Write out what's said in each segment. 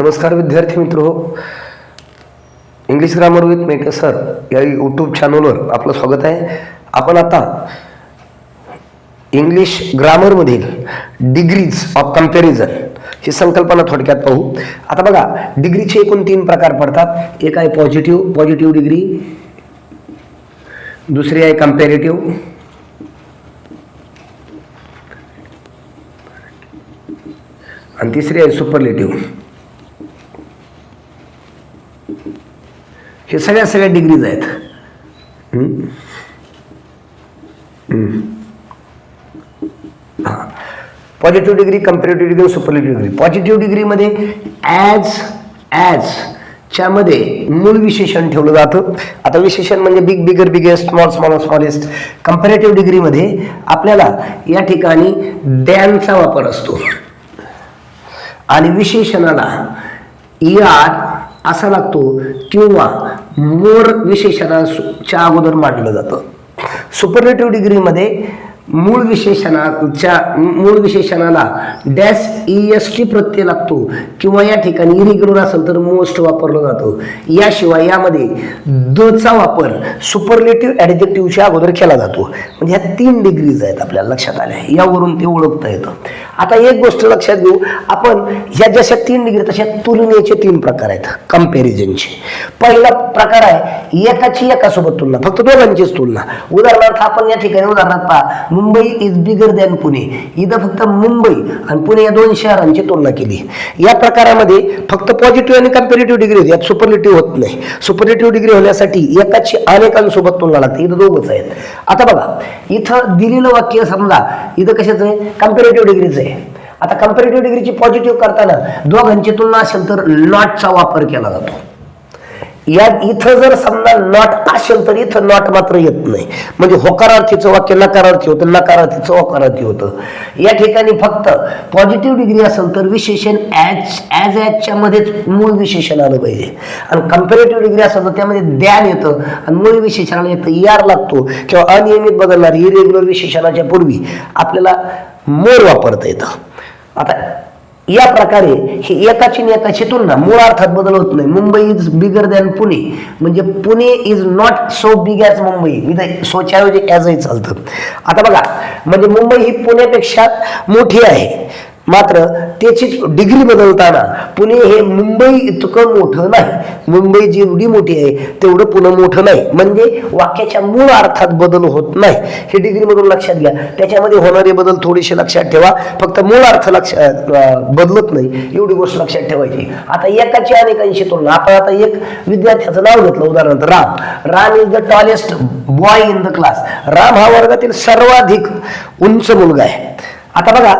नमस्कार विद्यार्थी मित्रो, English grammar with maker sir या यूट्यूब चॅनलवर आपलं स्वागत आहे. आपण आता इंग्लिश ग्रामरमधील डिग्रीज ऑफ कंपॅरिझन ही संकल्पना थोडक्यात पाहू. आता बघा, डिग्रीचे एकूण 3 प्रकार पडतात. एक आहे पॉझिटिव्ह डिग्री, दुसरी आहे कंपॅरेटिव्ह आणि तिसरी आहे सुपरलेटिव्ह. हे सगळ्या डिग्रीज आहेत. Positive degree, comparative degree, superlative degree. Positive डिग्रीमध्ये ॲज च्या मध्ये मूळ विशेषण ठेवलं जातं. आता विशेषण म्हणजे big, bigger, biggest, small, small, smallest. Comparative डिग्रीमध्ये आपल्याला या ठिकाणी दॅनचा वापर असतो आणि विशेषणाला यार असा लागतो किंवा मोर विशेषणाच्या अगोदर मांडलं जातं. सुपरलेटिव्ह डिग्रीमध्ये मूळ विशेषणाला डॅश EST प्रत्यय लागतो किंवा या ठिकाणी इरेग्युलर असेल तर मोस्ट वापरलं जातं. याशिवाय यामध्ये द चा वापर सुपरलेटिव्ह ॲडजेक्टिव्हच्या अगोदर केला जातो. म्हणजे ह्या 3 डिग्रीज आहेत आपल्याला लक्षात आल्या, यावरून ते ओळखता येतं. आता एक गोष्ट लक्षात घेऊ आपण, ह्या जशा 3 डिग्री तशा तुलनेचे 3 प्रकार आहेत कंपॅरिझनचे. पहिला प्रकार आहे एकाची एकासोबत तुलना, फक्त दोघांचीच तुलना. उदाहरणार्थ आपण या ठिकाणी उदाहरणार्थ पहा, Mumbai is bigger than Pune. इथं फक्त मुंबई आणि पुणे या 2 शहरांची तुलना केली. या प्रकारामध्ये फक्त पॉझिटिव्ह आणि कंपॅरेटिव्ह डिग्री होती, यात सुपरलेटिव्ह होत नाही. सुपरलेटिव्ह डिग्री होण्यासाठी एकाची अनेकांसोबत तुलना लागते. इथं दोघंच आहेत. आता बघा, इथं दिलेलं वाक्य समजा इथं कशाचं आहे, कंपॅरेटिव्ह डिग्रीचं आहे. आता कंपॅरेटिव्ह डिग्रीची पॉझिटिव्ह करताना दोघांची तुलना असेल तर नॉटचा वापर केला जातो. या इथं जर समजा नॉट असेल तर इथं नॉट मात्र येत नाही. म्हणजे होकारार्थीचं वाक्य नकारार्थी होतं, नकारार्थीचं होकारार्थी होतं. या ठिकाणी फक्त पॉझिटिव्ह डिग्री असेल तर विशेषण ॲजच्या मध्येच मूळ विशेषण आलं पाहिजे. आणि कंपॅरेटिव्ह डिग्री असेल तर त्यामध्ये द्यान येतं आणि मूळ विशेषणाला येतं यार लागतो किंवा अनियमित बदलणार इरेग्युलर विशेषणाच्या पूर्वी आपल्याला मोर वापरता येतं. आता या प्रकारे ही एकाची तुलना, मूळ अर्थात बदल होत नाही. Mumbai is bigger than Pune म्हणजे Pune is not so big as Mumbai, इथं सोच्या ऐवजी ॲजही चालतं. आता बघा, म्हणजे मुंबई ही पुण्यापेक्षा मोठी आहे, मात्र त्याची डिग्री बदलताना पुणे हे मुंबई इतकं मोठं नाही. मुंबई जेवढी मोठी आहे तेवढं पुणे मोठं नाही. म्हणजे वाक्याच्या मूळ अर्थात बदल होत नाही. हे डिग्री मधून लक्षात घ्या. त्याच्यामध्ये होणारे बदल थोडेसे लक्षात ठेवा, फक्त मूळ अर्थ बदलत नाही, एवढी गोष्ट लक्षात ठेवायची. आता एकाची अनेकांशी तुलना. आपण आता एक विद्यार्थ्याचं नाव घेतलं, उदाहरणार्थ Ram is the tallest boy in the class. Ram हा वर्गातील सर्वाधिक उंच मुलगा आहे. आता बघा,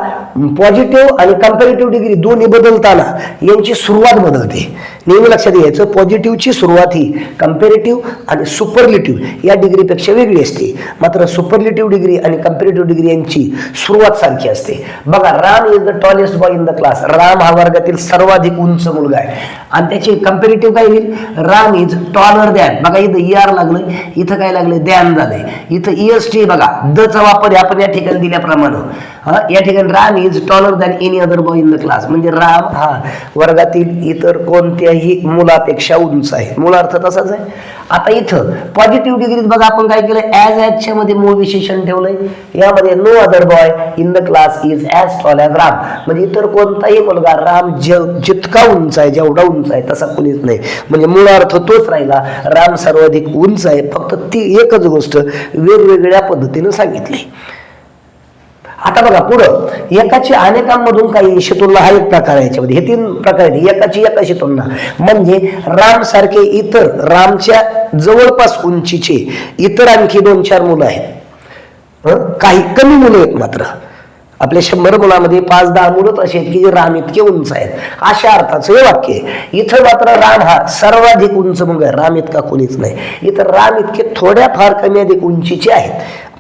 पॉझिटिव्ह आणि कंपॅरेटिव्ह डिग्री दोन्ही बदलताना यांची सुरुवात बदलते. नेहमी लक्षात घ्यायचं, पॉझिटिव्हची सुरुवात ही कंपॅरेटिव्ह आणि सुपरलेटिव्ह या डिग्रीपेक्षा वेगळी असते. मात्र सुपरलेटिव्ह डिग्री आणि कंपॅरेटिव्ह डिग्री यांची सुरुवात सारखी असते. बघा, Ram is the tallest boy in the class. Ram हा वर्गातील सर्वाधिक उंच मुलगा आहे. आणि त्याची कंपॅरेटिव्ह काय होईल, राम इज टॉलर दॅन. बघा, इथं यार लागलं, इथं काय लागलं, दॅन झालंय. इथं EST बघा, द चा वापर आपण या ठिकाणी दिल्याप्रमाणे या ठिकाणी Ram is taller than any other boy in the class. म्हणजे राम हा वर्गातील इतर कोणत्याही मुलापेक्षा उंच आहे. मूळ अर्थ तसाच आहे. आता इथं पॉझिटिव्ह डिग्रीत बघा आपण काय केलं, ॲजच्या मध्ये मूळ विशेषण ठेवलंय. यामध्ये no other boy in the class is as tall as Ram. म्हणजे इतर कोणताही मुलगा राम जितका उंच आहे, जेवढा उंच आहे तसा कुणीच नाही. म्हणजे मूळ अर्थ तोच राहिला, राम सर्वाधिक उंच आहे. फक्त ती एकच गोष्ट वेगवेगळ्या पद्धतीने सांगितली. आता बघा पुढं, एकाची अनेकांमधून काही तुलना हा एक प्रकार आहे. याच्यामध्ये हे 3 प्रकार आहेत. एकाची तुलना म्हणजे राम सारखे इतर रामच्या जवळपास उंचीचे इतर आणखी 2-4 मुलं आहेत. काही कमी मुलं आहेत, मात्र आपल्या 100 मुलामध्ये 5-10 मुलं असे आहेत की जे राम इतके उंच आहेत. अशा अर्थाचं हे वाक्य आहे. इथं मात्र राम हा सर्वाधिक उंच मुलगा आहे, राम इतका कोणीच नाही. इथं राम इतके थोड्या फार कमी अधिक उंचीचे आहेत,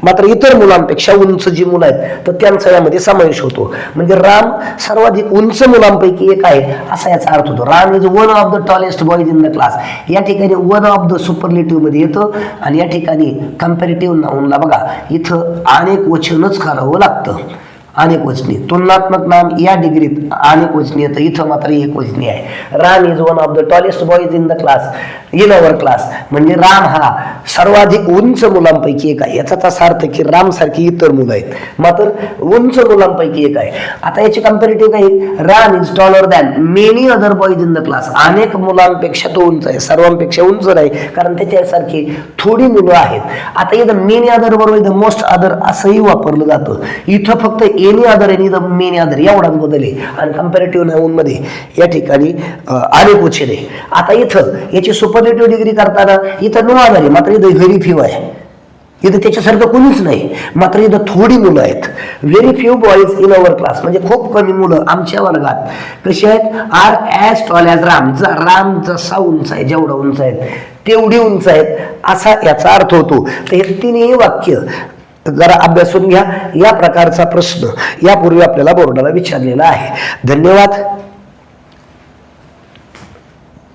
मात्र इतर मुलांपेक्षा उंच जी मुलं आहेत तर त्यांचा यामध्ये समावेश होतो. म्हणजे राम सर्वाधिक उंच मुलांपैकी एक आहे असा याचा अर्थ होतो. Ram is one of the tallest boys in the class. या ठिकाणी वन ऑफ द सुपरलेटिव्ह मध्ये येतं आणि या ठिकाणी कंपॅरेटिव्ह नाउनला बघा इथं अनेक वचनच करावं लागतं. अनेक वचनी. तुलनात्मक नाम या डिग्रीत अनेक वचनी येतं, इथं मात्र एक वचनी आहे. Ram is one of the tallest boys in the class, in our class. म्हणजे राम हा सर्वाधिक उंच मुलांपैकी एक आहे. याचा असा अर्थ की राम सारखी इतर मुलं आहेत, मात्र उंच मुलांपैकी एक आहे. आता याची कम्पॅरेटिव्ह काय, Ram is taller than many other boys in the class. अनेक मुलांपेक्षा तो उंच आहे, सर्वांपेक्षा उंच नाही, कारण त्याच्यासारखी थोडी मुलं आहेत. आता इथं मेनी अदर बरोबर इथं मोस्ट अदर असंही वापरलं जातं. इथं फक्त एनी अदर आणि इथं मेनी अदर एवढाच बदल आहे. आणि कम्पॅरेटिव्ह नाऊन मध्ये या ठिकाणी अनेक वचने. आता इथं याची सुपरलेटिव्ह डिग्री करताना इथं नो अदर आहे, मात्र इथं व्हेरी फ्यू आहे. इथं त्याच्यासारखं कोणीच नाही, मात्र इथं थोडी मुलं आहेत. Very few boys in our class, म्हणजे खूप कमी मुलं आमच्या वर्गात कशी आहेत, are as tall as Ram. Ram जसा उंच आहे, जेवढा उंच आहे तेवढी उंच आहेत, असा याचा अर्थ होतो. तर हे तिन्ही वाक्य जरा अभ्यासून घ्या. या प्रकारचा प्रश्न यापूर्वी आपल्याला बोर्डाला विचारलेला आहे. धन्यवाद.